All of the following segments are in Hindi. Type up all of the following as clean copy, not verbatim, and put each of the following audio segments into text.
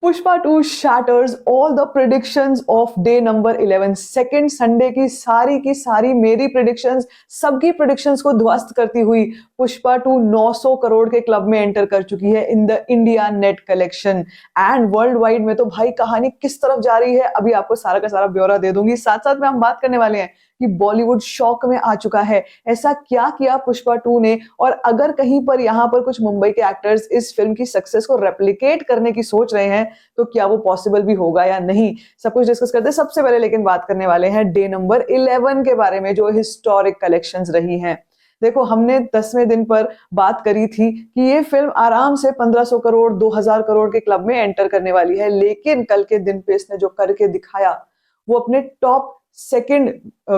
Pushpa 2 shatters all the predictions of day number 11। Second Sunday की सारी मेरी प्रिडिक्शंस, सबकी प्रिडिक्शंस को ध्वस्त करती हुई पुष्पा 2 900 करोड़ के क्लब में एंटर कर चुकी है in the India net collection. And world wide में तो भाई कहानी किस तरफ जा रही है अभी आपको सारा का सारा ब्यौरा दे दूंगी। साथ साथ में हम बात करने वाले हैं कि बॉलीवुड शॉक में आ चुका है, ऐसा क्या किया पुष्पा 2 ने, और अगर कहीं पर यहाँ पर कुछ मुंबई के एक्टर्स इस फिल्म की सक्सेस को रेप्लिकेट करने की सोच रहे हैं तो क्या वो पॉसिबल भी होगा या नहीं, सब कुछ डिस्कस करते हैं। सबसे पहले लेकिन बात करने वाले हैं डे नंबर 11 के बारे में, जो हिस्टोरिक कलेक्शंस रही हैं। देखो, हमने 10वें दिन पर बात करी थी कि ये फिल्म आराम से 1500 करोड़ 2000 करोड़ के क्लब में एंटर करने वाली है, लेकिन कल के दिन पे इसने जो करके दिखाया वो अपने टॉप सेकंड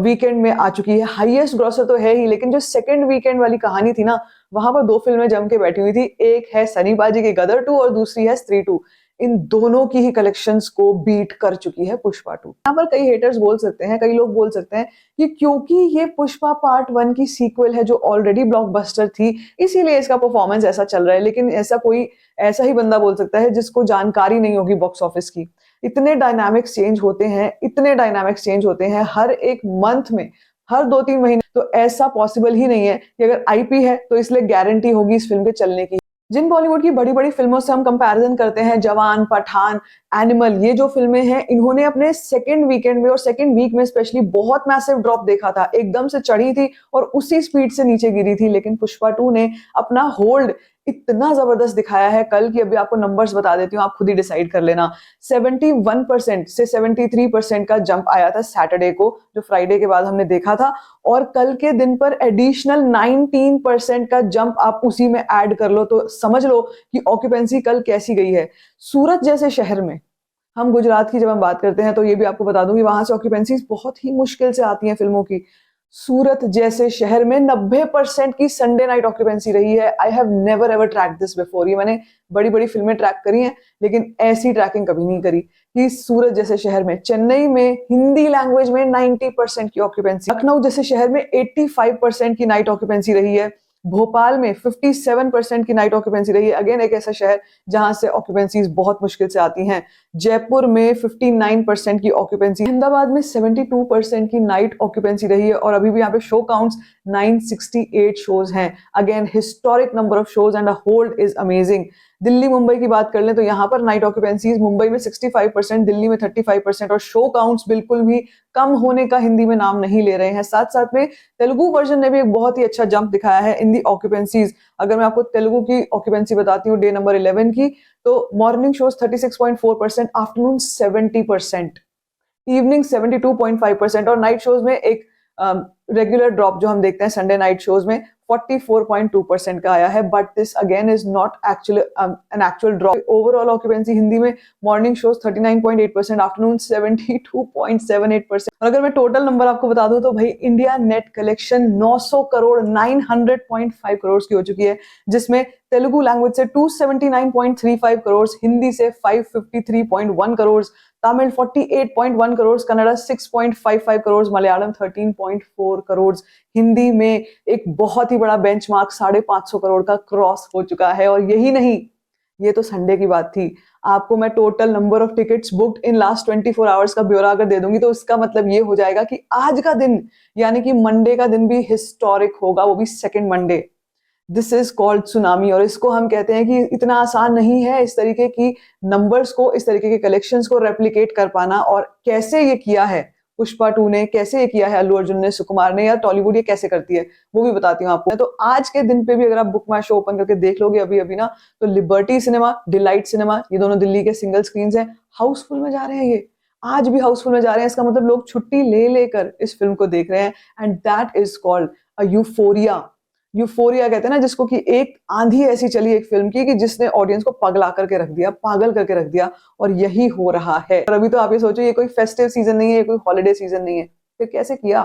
वीकेंड में आ चुकी है। हाईएस्ट ग्रॉसर तो है ही, लेकिन जो सेकंड वीकेंड वाली कहानी थी ना, वहां पर दो फिल्में जम के बैठी हुई थी। एक है सनी बाजी की गदर 2 और दूसरी है स्त्री 2। इन दोनों की ही कलेक्शंस को बीट कर चुकी है पुष्पा 2। यहाँ पर कई हेटर्स बोल सकते हैं, कई लोग बोल सकते हैं कि क्योंकि ये पुष्पा पार्ट 1 की सीक्वल है जो ऑलरेडी ब्लॉकबस्टर थी, इसीलिए इसका परफॉर्मेंस ऐसा चल रहा है। लेकिन ऐसा ही बंदा बोल सकता है जिसको जानकारी नहीं होगी बॉक्स ऑफिस की। इतने डायनामिक्स चेंज होते हैं, इतने डायनामिक्स चेंज होते हैं हर एक मंथ में, हर 2-3 महीने। तो ऐसा पॉसिबल ही नहीं है कि अगर आईपी है तो इसलिए गारंटी होगी इस फिल्म के चलने की। जिन बॉलीवुड की बड़ी बड़ी फिल्मों से हम कंपैरिजन करते हैं, जवान, पठान, एनिमल, ये जो फिल्में हैं, इन्होंने अपने सेकंड वीकेंड में और सेकंड वीक में स्पेशली बहुत मैसिव ड्रॉप देखा था। एकदम से चढ़ी थी और उसी स्पीड से नीचे गिरी थी। लेकिन पुष्पा 2 ने अपना होल्ड इतना जबरदस्त दिखाया है कल की, अभी आपको नंबर्स बता देती हूँ, आप खुद ही डिसाइड कर लेना। 71% से 73% का जंप आया था सैटरडे को, जो फ्राइडे के बाद हमने देखा था, और कल के दिन पर एडिशनल 19% का जंप आप उसी में ऐड कर लो तो समझ लो कि ऑक्यूपेंसी कल कैसी गई है। सूरत जैसे शहर में, हम गुजरात की जब हम बात करते हैं तो ये भी आपको बता दूं कि वहां से ऑक्यूपेंसी बहुत ही मुश्किल से आती हैं फिल्मों की। सूरत जैसे शहर में 90% की संडे नाइट ऑक्यूपेंसी रही है। I have never ever track this before. ये मैंने बड़ी बड़ी फिल्में ट्रैक करी हैं, लेकिन ऐसी ट्रैकिंग कभी नहीं करी कि सूरत जैसे शहर में, चेन्नई में हिंदी लैंग्वेज में 90% की ऑक्यूपेंसी, लखनऊ जैसे शहर में 85% की नाइट ऑक्यूपेंसी रही है, भोपाल में 57% की नाइट ऑक्यूपेंसी रही है। अगेन एक ऐसा शहर जहां से ऑक्यूपेंसीज बहुत मुश्किल से आती हैं। जयपुर में 59% की ऑक्यूपेंसी, अहमदाबाद में 72% की नाइट ऑक्यूपेंसी रही है, और अभी भी यहाँ पे शो काउंट्स 968 शोज हैं। Again historic number of shows and a hold is amazing. Delhi Mumbai की बात कर लें तो यहाँ पर नाइट ऑक्यूपेंसीज मुंबई में 65%, दिल्ली में 35%, और शो काउंट्स बिल्कुल भी कम होने का हिंदी में नाम नहीं ले रहे हैं। साथ साथ में तेलुगु वर्जन ने भी एक बहुत ही अच्छा जंप दिखाया है इन दी ऑक्यूपेंसीज। अगर मैं आपको तेलुगु की ऑक्यूपेंसी बताती हूँ डे नंबर 11 की, तो मॉर्निंग शोज 36.4%, आफ्टरनून 70%, इवनिंग 72.5%, और नाइट शोज में एक रेगुलर ड्रॉप जो हम देखते हैं संडे नाइट शोज में 44.2% का आया है। But this again is not actually an actual drop. Overall occupancy Hindi में मॉर्निंग शोज 39.8%, आफ्टरनून 72.78%। और अगर मैं टोटल नंबर आपको बता दूं तो भाई India net collection 900 crore 900.5 crore की हो चुकी है, जिसमें तेलुगु लैंग्वेज से 279.35 करोड़, हिंदी से 553.1 करोड़, तमिल 48.1 करोड़, कन्नड़ा 6.55 करोड़, मलयालम 13.4 करोड़। हिंदी में एक बहुत ही बड़ा बेंचमार्क 550 करोड़ का क्रॉस हो चुका है। और यही नहीं, ये तो संडे की बात थी। आपको मैं total number of tickets booked in last 24 hours का ब्यौरा अगर दे दूंगी तो इसका मतलब ये हो जाएगा कि आज का दिन यानी कि मंडे का दिन भी हिस्टोरिक होगा, वो भी second Monday. This is called tsunami, और इसको हम कहते हैं कि इतना आसान नहीं है इस तरीके की नंबर्स को, इस तरीके के कलेक्शंस को रेप्लिकेट कर पाना। और कैसे ये किया है पुष्पा 2 ने, कैसे ये किया है अल्लू अर्जुन ने, सुकुमार ने, या टॉलीवुड ये कैसे करती है वो भी बताती हूँ आपको। तो आज के दिन पे भी अगर आप बुक माई शो ओपन करके देख लोगे अभी अभी ना, तो लिबर्टी सिनेमा, डिलाइट सिनेमा, ये दोनों दिल्ली के सिंगल स्क्रीन हैं, हाउसफुल में जा रहे हैं। ये आज भी हाउसफुल में जा रहे हैं। इसका मतलब लोग छुट्टी ले लेकर इस फिल्म को देख रहे हैं, and that is called a euphoria. Euphoria कहते हैं ना जिसको, कि एक आंधी ऐसी चली एक फिल्म की कि जिसने ऑडियंस को पगला करके रख दिया, पागल करके रख दिया, और यही हो रहा है। और अभी तो आप ये सोचो, ये कोई फेस्टिव सीजन नहीं है, ये कोई हॉलिडे सीजन नहीं है, फिर कैसे किया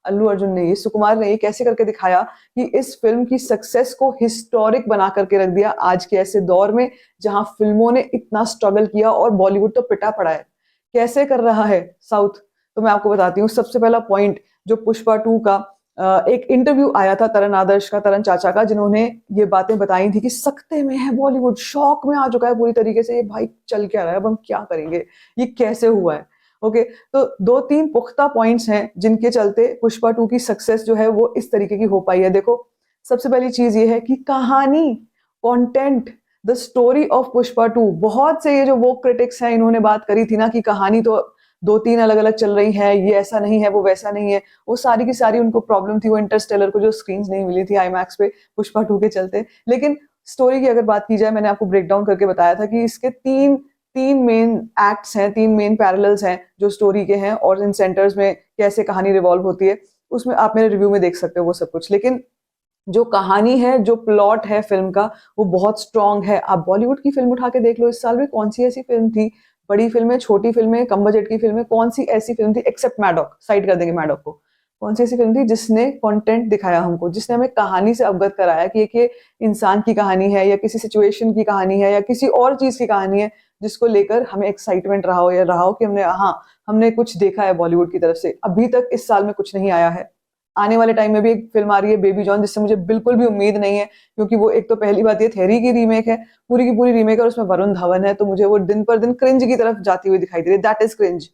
अल्लू अर्जुन ने, ये सुकुमार ने, ये कैसे करके दिखाया कि इस फिल्म की सक्सेस को हिस्टोरिक बना करके रख दिया आज के ऐसे दौर में जहां फिल्मों ने इतना स्ट्रगल किया और बॉलीवुड तो पिटा पड़ा है। कैसे कर रहा है साउथ, तो मैं आपको बताती हूँ। सबसे पहला पॉइंट जो पुष्पा 2 का एक इंटरव्यू आया था तरन आदर्श का, तरन चाचा का, जिन्होंने ये बातें बताई थी कि सख्ते में है बॉलीवुड, शॉक में आ चुका है पूरी तरीके से, ये भाई चल क्या रहा है, अब हम क्या करेंगे, ये कैसे हुआ है। ओके, तो 2-3 पुख्ता पॉइंट्स हैं जिनके चलते पुष्पा 2 की सक्सेस जो है वो इस तरीके की हो पाई है। देखो, सबसे पहली चीज ये है कि कहानी, content, the story of Pushpa 2, बहुत से ये जो वो क्रिटिक्स हैं इन्होंने बात करी थी ना कि कहानी तो 2-3 अलग-अलग चल रही है, ये ऐसा नहीं है, वो वैसा नहीं है, वो सारी की सारी उनको प्रॉब्लम थी, वो इंटरस्टेलर को जो स्क्रीन्स नहीं मिली थी आईमैक्स पे पुष्पा 2 के चलते। लेकिन स्टोरी की अगर बात की जाए, मैंने आपको ब्रेक डाउन करके बताया था कि इसके 3 मेन एक्ट्स हैं, 3 मेन पैरेलल्स हैं जो स्टोरी के हैं, और इन सेंटर्स में कैसे कहानी रिवॉल्व होती है, उसमें आप मेरे रिव्यू में देख सकते हो वो सब कुछ। लेकिन जो कहानी है, जो प्लॉट है फिल्म का, वो बहुत स्ट्रांग है। आप बॉलीवुड की फिल्म उठा के देख लो, इस साल में कौन सी ऐसी फिल्म थी, बड़ी फिल्में, छोटी फिल्में, कम बजट की फिल्में, कौन सी ऐसी फिल्म थी, एक्सेप्ट मैडॉक, साइड कर देंगे मैडॉक को, कौन सी ऐसी फिल्म थी जिसने कंटेंट दिखाया हमको, जिसने हमें कहानी से अवगत कराया कि ये इंसान की कहानी है, या किसी सिचुएशन की कहानी है, या किसी और चीज की कहानी है, जिसको लेकर हमें एक्साइटमेंट रहा हो, या रहा हो कि हमने कुछ देखा है बॉलीवुड की तरफ से। अभी तक इस साल में कुछ नहीं आया है। आने वाले टाइम में भी एक फिल्म आ रही है बेबी जॉन, जिससे मुझे बिल्कुल भी उम्मीद नहीं है, क्योंकि वो एक तो पहली बात ये थेरी की रीमेक है, पूरी की पूरी रीमेक है, और उसमें वरुण धवन है, तो मुझे वो दिन पर दिन क्रिंज की तरफ जाती हुई दिखाई दे रही है, that is cringe.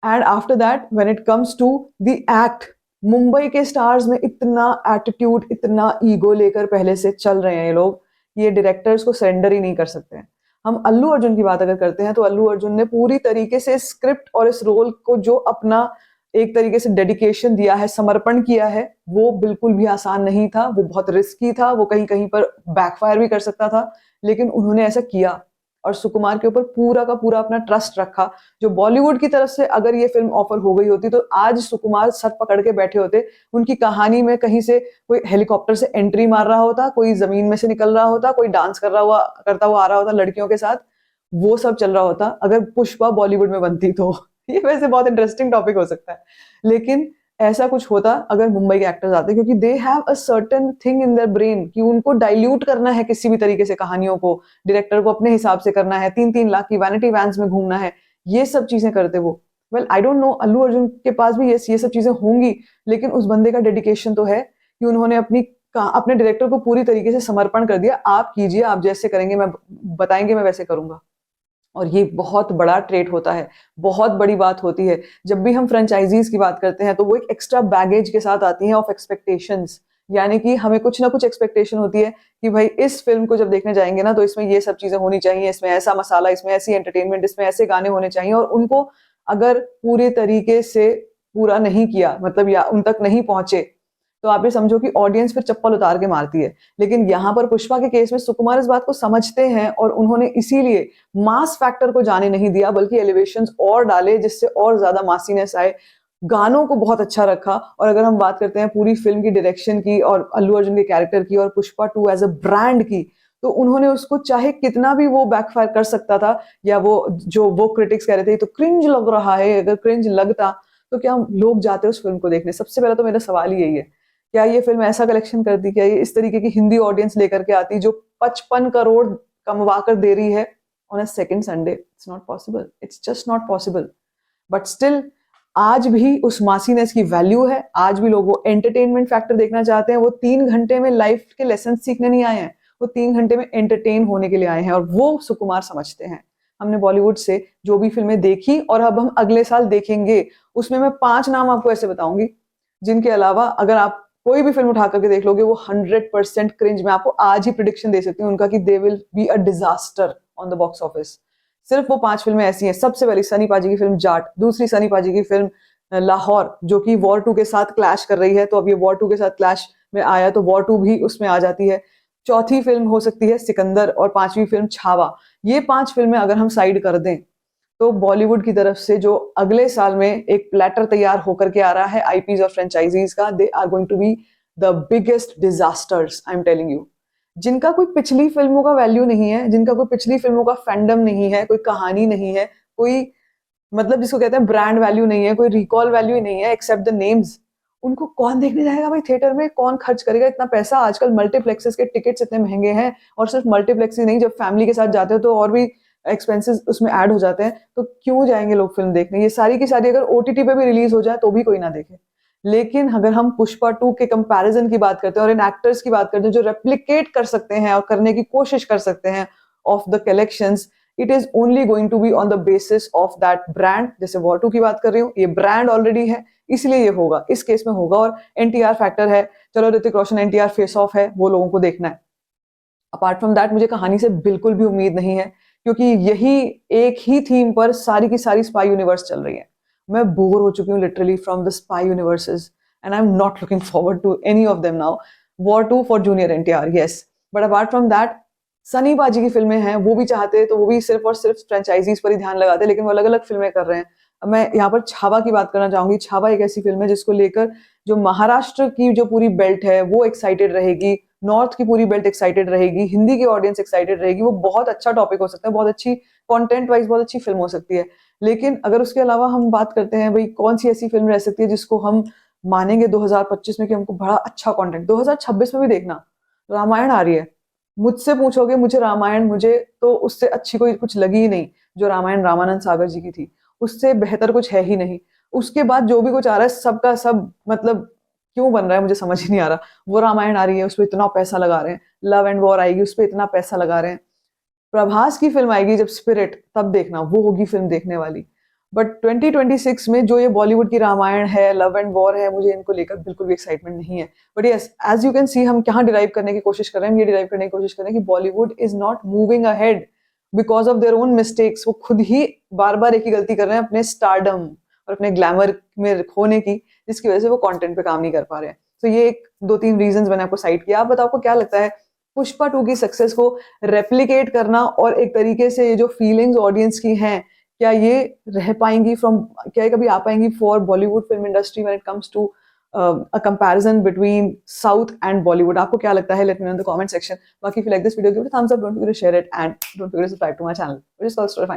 And after that when it comes to the act, Mumbai के स्टार्स में इतना एटीट्यूड, इतना ईगो लेकर पहले से चल रहे हैं ये लोग, ये डायरेक्टर्स को सरेंडर ही नहीं कर सकते हैं। हम अल्लू अर्जुन की बात अगर करते हैं, तो अल्लू अर्जुन ने पूरी तरीके से स्क्रिप्ट और इस रोल को जो अपना एक तरीके से डेडिकेशन दिया है, समर्पण किया है, वो बिल्कुल भी आसान नहीं था, वो बहुत रिस्की था, वो कहीं कहीं पर बैकफायर भी कर सकता था, लेकिन उन्होंने ऐसा किया और सुकुमार के ऊपर पूरा का पूरा अपना ट्रस्ट रखा। जो बॉलीवुड की तरफ से अगर ये फिल्म ऑफर हो गई होती, तो आज सुकुमार सर पकड़ के बैठे होते, उनकी कहानी में कहीं से कोई हेलीकॉप्टर से एंट्री मार रहा होता, कोई जमीन में से निकल रहा होता, कोई डांस करता हुआ आ रहा होता लड़कियों के साथ, वो सब चल रहा होता अगर पुष्पा बॉलीवुड में बनती तो। ये वैसे बहुत इंटरेस्टिंग टॉपिक हो सकता है, लेकिन ऐसा कुछ होता अगर मुंबई के एक्टर्स आते, क्योंकि they have a certain thing in their brain कि उनको डाइल्यूट करना है किसी भी तरीके से कहानियों को, डायरेक्टर को अपने हिसाब से करना है, 3-3 लाख की वैनिटी वैन्स में घूमना है, ये सब चीजें करते वो। Well I don't know, Allu Arjun के पास भी ये सब चीजें होंगी, लेकिन उस बंदे का डेडिकेशन तो है कि उन्होंने अपने डायरेक्टर को पूरी तरीके से समर्पण कर दिया, आप कीजिए, आप जैसे करेंगे, मैं बताएंगे, मैं वैसे करूंगा। और ये बहुत बड़ा ट्रेट होता है, बहुत बड़ी बात होती है। जब भी हम फ्रेंचाइजीज की बात करते हैं, तो वो एक एक्स्ट्रा बैगेज के साथ आती है ऑफ एक्सपेक्टेशंस, यानी कि हमें कुछ ना कुछ एक्सपेक्टेशन होती है कि भाई इस फिल्म को जब देखने जाएंगे ना, तो इसमें ये सब चीजें होनी चाहिए, इसमें ऐसा मसाला, इसमें ऐसी एंटरटेनमेंट, इसमें ऐसे गाने होने चाहिए, और उनको अगर पूरे तरीके से पूरा नहीं किया, मतलब या उन तक नहीं पहुंचे, तो आप ये समझो कि ऑडियंस फिर चप्पल उतार के मारती है। लेकिन यहाँ पर पुष्पा के केस में सुकुमार इस बात को समझते हैं, और उन्होंने इसीलिए मास फैक्टर को जाने नहीं दिया, बल्कि एलिवेशंस और डाले जिससे और ज्यादा मासीनेस आए, गानों को बहुत अच्छा रखा। और अगर हम बात करते हैं पूरी फिल्म की डायरेक्शन की, और अल्लू अर्जुन के कैरेक्टर की, और पुष्पा 2 एज अ ब्रांड की, तो उन्होंने उसको चाहे कितना भी वो बैकफायर कर सकता था, या वो क्रिटिक्स कह रहे थे तो क्रिंज लग रहा है, अगर क्रिंज लगता तो क्या लोग जाते उस फिल्म को देखने? सबसे पहला तो मेरा सवाल ही यही है, क्या ये फिल्म ऐसा कलेक्शन करती, क्या ये इस तरीके की हिंदी ऑडियंस लेकर के आती जो 55 करोड़ कमवा कर दे रही है on a second Sunday? It's not possible, it's just not possible. But still आज भी उस मासीनेस की वैल्यू है, आज भी लोग वो एंटरटेनमेंट फैक्टर देखना चाहते हैं। वो 3 घंटे में लाइफ के लेसन सीखने नहीं आए हैं, वो 3 घंटे में एंटरटेन होने के लिए आए हैं, और वो सुकुमार समझते हैं। हमने बॉलीवुड से जो भी फिल्में देखी, और अब हम अगले साल देखेंगे, उसमें मैं 5 नाम आपको ऐसे बताऊंगी जिनके अलावा अगर आप कोई भी फिल्म उठा करके देख लोगे, वो 100% क्रिंज। मैं आपको आज ही प्रिडिक्शन दे सकती हूँ उनका कि they will be a disaster on the box office. सिर्फ वो 5 फिल्में ऐसी हैं। सबसे पहली सनी पाजी की फिल्म जाट, दूसरी सनी पाजी की फिल्म लाहौर, जो कि वॉर 2 के साथ क्लैश कर रही है, तो अब ये वॉर 2 के साथ क्लैश में आया तो वॉर 2 भी उसमें आ जाती है। चौथी फिल्म हो सकती है सिकंदर, और 5वीं फिल्म छावा। ये 5 फिल्में अगर हम साइड कर दें, तो बॉलीवुड की तरफ से जो अगले साल में एक प्लेटर तैयार होकर के आ रहा है आईपीज और फ्रेंचाइजीज का, they are going to be the biggest disasters, I am telling you. जिनका कोई पिछली फिल्मों का वैल्यू नहीं है, जिनका कोई पिछली फिल्मों का फैंडम नहीं है, कोई कहानी नहीं है, कोई मतलब जिसको कहते हैं ब्रांड वैल्यू नहीं है, कोई रिकॉल वैल्यू ही नहीं है, एक्सेप्ट द नेम्स, उनको कौन देखने जाएगा भाई थिएटर में? कौन खर्च करेगा इतना पैसा? आजकल मल्टीप्लेक्सेस के टिकट्स इतने महंगे हैं, और सिर्फ मल्टीप्लेक्स ही नहीं, जब फैमिली के साथ जाते हो तो और भी एक्सपेंसेस उसमें ऐड हो जाते हैं, तो क्यों जाएंगे लोग फिल्म देखने? ये सारी की सारी अगर ओटीटी पे भी रिलीज हो जाए तो भी कोई ना देखे। लेकिन अगर हम पुष्पा 2 के कंपैरिजन की बात करते हैं और इन एक्टर्स की बात करते हैं जो रेप्लिकेट कर सकते हैं और करने की कोशिश कर सकते हैं of the collections, it is only going to be on the basis of that brand. जैसे वॉर 2 की बात कर रही हूँ, ये ब्रांड ऑलरेडी है इसलिए ये होगा, इस केस में होगा। और एनटीआर फैक्टर है, चलो ऋतिक रोशन एनटीआर फेस ऑफ है, वो लोगों को देखना है। अपार्ट फ्रॉम दैट मुझे कहानी से बिल्कुल भी उम्मीद नहीं है, क्योंकि यही एक ही थीम पर सारी की सारी स्पाई यूनिवर्स चल रही है। मैं बोर हो चुकी हूँ literally from the spy universes and I am not looking forward to any of them now. War 2 for junior NTR, yes, but apart from that Sunny बाजी की फिल्में हैं, वो भी चाहते तो वो भी सिर्फ और सिर्फ फ्रेंचाइजीज पर ही ध्यान लगाते, लेकिन वो अलग अलग फिल्में कर रहे हैं। अब मैं यहाँ पर छावा की बात करना चाहूंगी। छावा एक ऐसी फिल्म है जिसको लेकर जो महाराष्ट्र की जो पूरी बेल्ट है वो एक्साइटेड रहेगी, नॉर्थ की पूरी बेल्ट एक्साइटेड रहेगी, हिंदी की ऑडियंस एक्साइटेड रहेगी। वो बहुत अच्छा टॉपिक हो सकता है, बहुत अच्छी कंटेंट वाइज बहुत अच्छी फिल्म हो सकती है। लेकिन अगर उसके अलावा हम बात करते हैं भाई कौन सी ऐसी फिल्म रह सकती है जिसको हम मानेंगे 2025 में कि हमको बड़ा अच्छा कंटेंट, 2026 में भी देखना रामायण आ रही है। मुझसे पूछोगे, मुझे रामायण, मुझे तो उससे अच्छी कोई कुछ लगी ही नहीं। जो रामायण रामानंद सागर जी की थी उससे बेहतर कुछ है ही नहीं। उसके बाद जो भी कुछ आ रहा है सबका सब मतलब क्यों बन रहा है मुझे समझ ही नहीं आ रहा। वो रामायण आ रही है, उस पर इतना पैसा लगा रहे हैं। लव एंड वॉर आएगी, उस पर इतना पैसा लगा रहे हैं। प्रभास की फिल्म आएगी जब स्पिरिट, तब देखना, वो होगी फिल्म देखने वाली। बट 2026 में जो ये बॉलीवुड की रामायण है, लव एंड वॉर है, मुझे इनको लेकर बिल्कुल भी एक्साइटमेंट नहीं है। But yes, as you can see, हम क्या डिराइव करने की कोशिश कर रहे हैं, हम ये डिराइव करने की कोशिश कर रहे हैं कि Bollywood is not moving ahead because of their own mistakes. वो खुद ही बार बार एक ही गलती कर रहे हैं अपने स्टारडम और अपने ग्लैमर में खोने की, जिसकी वजह से वो कंटेंट पे काम नहीं कर पा रहे हैं। तो ये एक दो तीन रीजंस मैंने आपको साइड किया। आप बताओ आपको क्या लगता है, पुष्पा 2 की सक्सेस को रेप्लिकेट करना और एक तरीके से ये जो फीलिंग्स ऑडियंस की हैं, क्या ये रह पाएंगी फ्रॉम, क्या ये कभी आ पाएंगी for Bollywood film industry when it comes to a comparison between south and Bollywood? आपको क्या लगता है? Let me know in the comment section. बाकी if you like this video give it a thumbs up, don't forget to share it and don't forget to subscribe to my channel, which is also